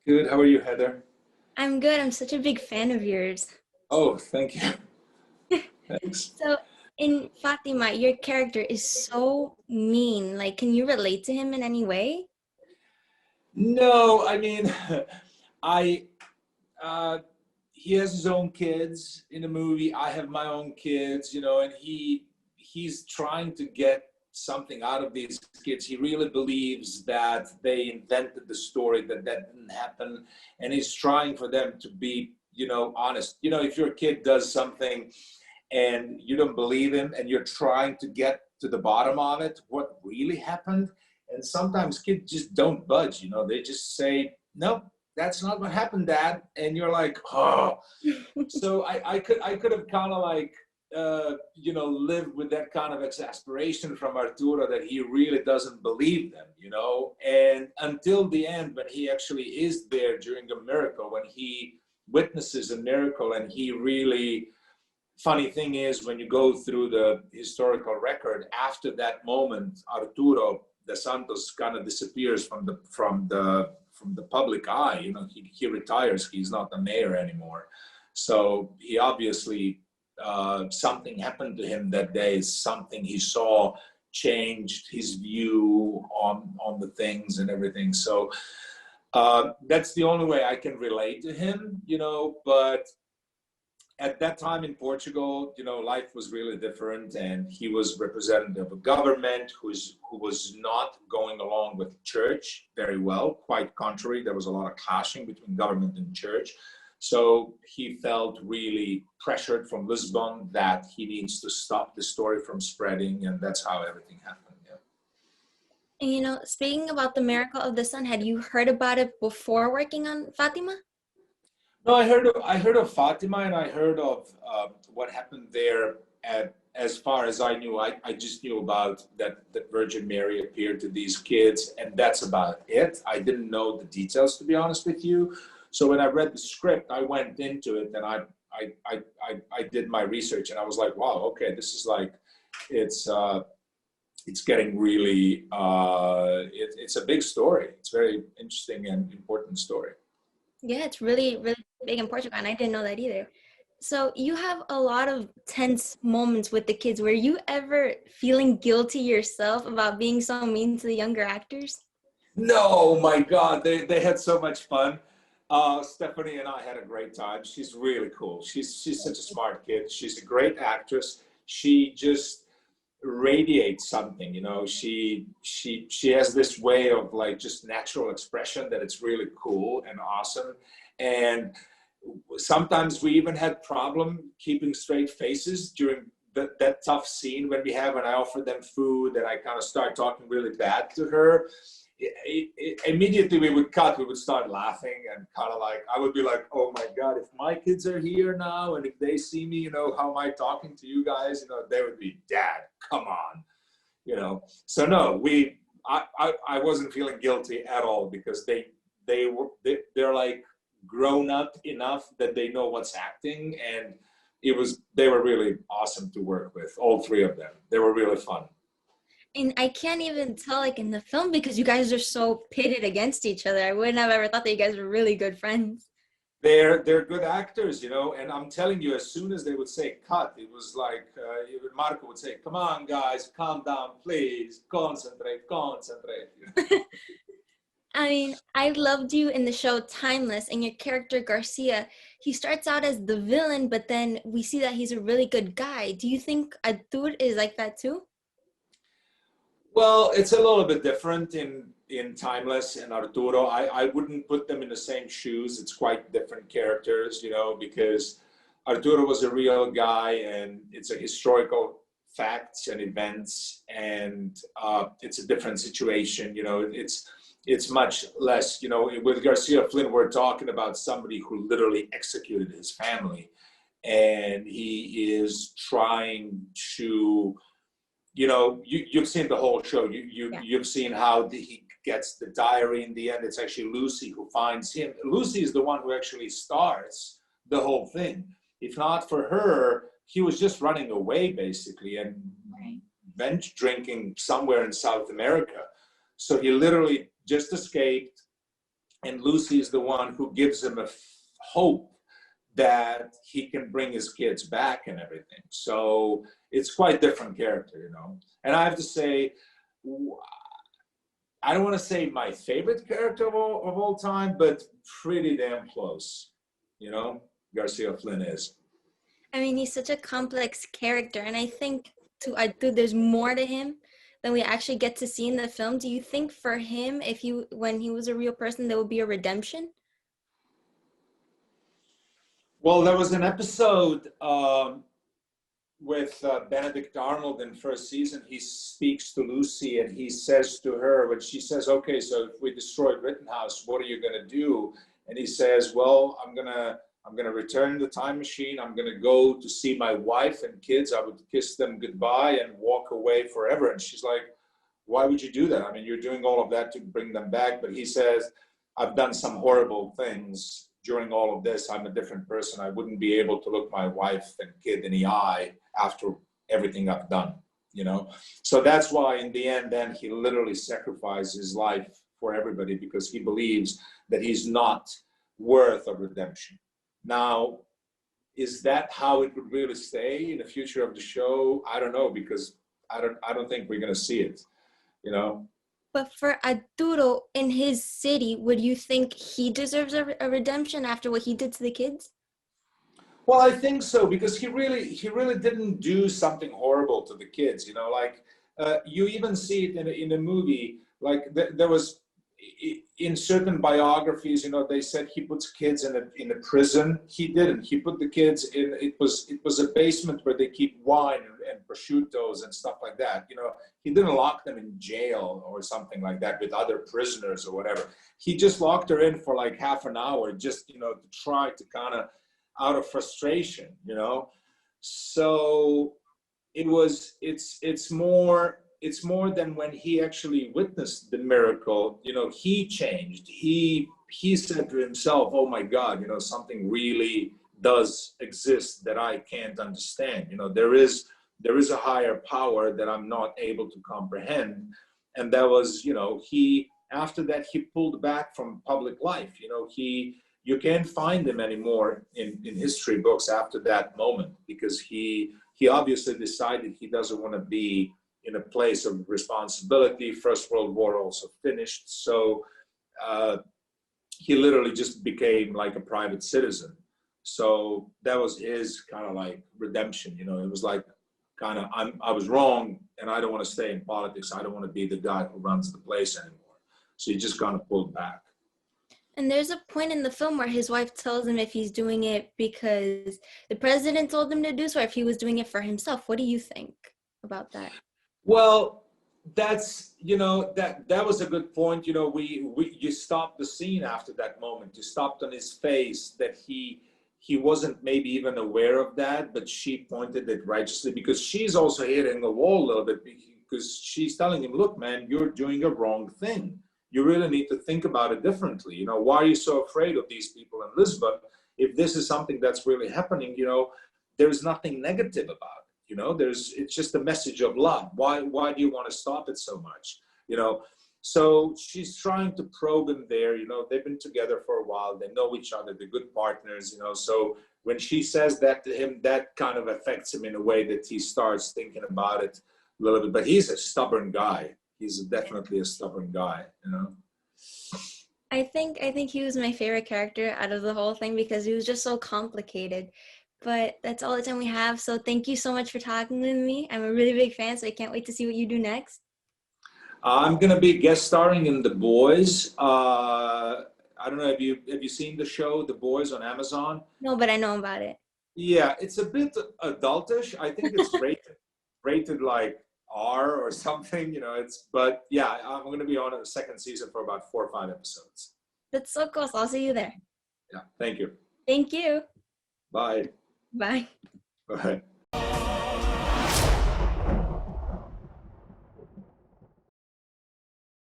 Good. How are you, Heather? I'm good. I'm such a big fan of yours. Oh, thank you. Thanks. So, in Fatima, your character is so mean. Like, can you relate to him in any way? No, I mean, I uh, he has his own kids in the movie. I have my own kids, and he's trying to get something out of these kids. He really believes that they invented the story, that didn't happen, and he's trying for them to be, honest. If your kid does something and you don't believe him and you're trying to get to the bottom of it, what really happened. And sometimes kids just don't budge, they just say, no, that's not what happened, Dad. And you're like, oh. So I could have kind of like lived with that kind of exasperation from Arturo that he really doesn't believe them, and until the end when he actually is there during a miracle, when he witnesses a miracle and he really, funny thing is, when you go through the historical record, after that moment, Arturo de Santos kind of disappears from the public eye. He retires. He's not the mayor anymore. So he obviously, something happened to him that day. Something he saw changed his view on the things and everything. So that's the only way I can relate to him. But at that time in Portugal, life was really different, and he was representative of a government who was not going along with the church very well. Quite contrary, there was a lot of clashing between government and church. So he felt really pressured from Lisbon that he needs to stop the story from spreading, and that's how everything happened. Yeah. And speaking about the miracle of the sun, had you heard about it before working on Fatima? No, I heard of Fatima, and I heard of what happened there. As far as I knew, I just knew about that Virgin Mary appeared to these kids, and that's about it. I didn't know the details, to be honest with you. So when I read the script, I went into it and I did my research, and I was like, wow, okay, this is like, it's uh, it's getting really, it's a big story. It's very interesting and important story. Yeah, it's really, really big in Portugal, and I didn't know that either. So you have a lot of tense moments with the kids. Were you ever feeling guilty yourself about being so mean to the younger actors? No, my God, they had so much fun. Stephanie and I had a great time. She's really cool. She's such a smart kid. She's a great actress. She just radiates something. She has this way of like just natural expression that it's really cool and awesome. And sometimes we even had problem keeping straight faces during that tough scene when I offered them food and I kind of start talking really bad to her. Immediately we would start laughing, and kind of like I would be like, oh my God, if my kids are here now and if they see me, how am I talking to you guys, they would be, Dad, come on. So no, I wasn't feeling guilty at all, because they're like grown up enough that they know what's acting, and they were really awesome to work with, all three of them. They were really fun. And I can't even tell, like in the film, because you guys are so pitted against each other. I wouldn't have ever thought that you guys were really good friends. They're good actors, and I'm telling you, as soon as they would say cut, it was like Marco would say, come on guys, calm down, please, concentrate. I mean, I loved you in the show Timeless, and your character Garcia. He starts out as the villain, but then we see that he's a really good guy. Do you think Artur is like that too? Well, it's a little bit different in Timeless and Arturo. I wouldn't put them in the same shoes. It's quite different characters, because Arturo was a real guy, and it's a historical facts and events, and it's a different situation. It's much less. With Garcia Flynn, we're talking about somebody who literally executed his family, and he is trying to, you've seen the whole show. Yeah. You've seen how he gets the diary in the end. It's actually Lucy who finds him. Lucy is the one who actually starts the whole thing. If not for her, he was just running away basically and Right. bench drinking somewhere in South America. So he literally just escaped, and Lucy is the one who gives him a hope that he can bring his kids back and everything. So it's quite different character, you know. And I have to say, I don't want to say my favorite character of all time, but pretty damn close, you know, Garcia Flynn is. I mean, he's such a complex character, and I think there's more to him than we actually get to see in the film. Do you think for him, when he was a real person, there would be a redemption? Well, there was an episode with Benedict Arnold in first season. He speaks to Lucy and he says to her, when she says, okay, so if we destroy Rittenhouse, what are you going to do? And he says, well, I'm going to return the time machine. I'm going to go to see my wife and kids. I would kiss them goodbye and walk away forever. And she's like, why would you do that? I mean, you're doing all of that to bring them back. But he says, I've done some horrible things during all of this. I'm a different person. I wouldn't be able to look my wife and kid in the eye after everything I've done, you know? So that's why in the end, then he literally sacrificed his life for everybody because he believes that he's not worth of redemption. Now, is that how it would really stay in the future of the show? I don't know, because I don't think we're going to see it, you know? But for Arturo in his city, would you think he deserves a redemption after what he did to the kids? Well, I think so, because he really didn't do something horrible to the kids, you know, like you even see it in the movie, like there was in certain biographies, you know, they said he puts kids in a prison. He didn't. He put the kids in, it was a basement where they keep wine and prosciuttos and stuff like that. You know, he didn't lock them in jail or something like that with other prisoners or whatever. He just locked her in for like half an hour, just, you know, to try to kind of, out of frustration, you know. So it's more than when he actually witnessed the miracle. You know, he changed. He said to himself, oh my God, you know, something really does exist that I can't understand. You know, there is a higher power that I'm not able to comprehend. And that was, you know, after that he pulled back from public life. You know, you can't find him anymore in history books after that moment, because he obviously decided he doesn't want to be in a place of responsibility. First World War also finished. So he literally just became like a private citizen. So that was his kind of like redemption. You know, it was like kind of, I was wrong and I don't want to stay in politics. I don't want to be the guy who runs the place anymore. So he just kind of pulled back. And there's a point in the film where his wife tells him if he's doing it because the president told him to do so, or if he was doing it for himself. What do you think about that? Well, that's, you know, that was a good point. You know, you stopped the scene after that moment. You stopped on his face that he wasn't maybe even aware of that, but she pointed it righteously, because she's also hitting the wall a little bit, because she's telling him, look, man, you're doing a wrong thing. You really need to think about it differently. You know, why are you so afraid of these people in Lisbon? If this is something that's really happening, you know, there's nothing negative about it. You know, it's just a message of love. Why do you want to stop it so much? You know, so she's trying to probe him there. You know, they've been together for a while. They know each other. They're good partners, you know. So when she says that to him, that kind of affects him in a way that he starts thinking about it a little bit. But he's a stubborn guy. He's definitely a stubborn guy, you know. I think he was my favorite character out of the whole thing because he was just so complicated. But that's all the time we have. So thank you so much for talking with me. I'm a really big fan, so I can't wait to see what you do next. I'm gonna be guest starring in The Boys. I don't know, have you seen the show The Boys on Amazon? No, but I know about it. Yeah, it's a bit adultish. I think it's rated like R or something, you know. But yeah, I'm going to be on a second season for about 4 or 5 episodes. That's so cool. So I'll see you there. Yeah, thank you. Thank you. Bye. Bye. Bye.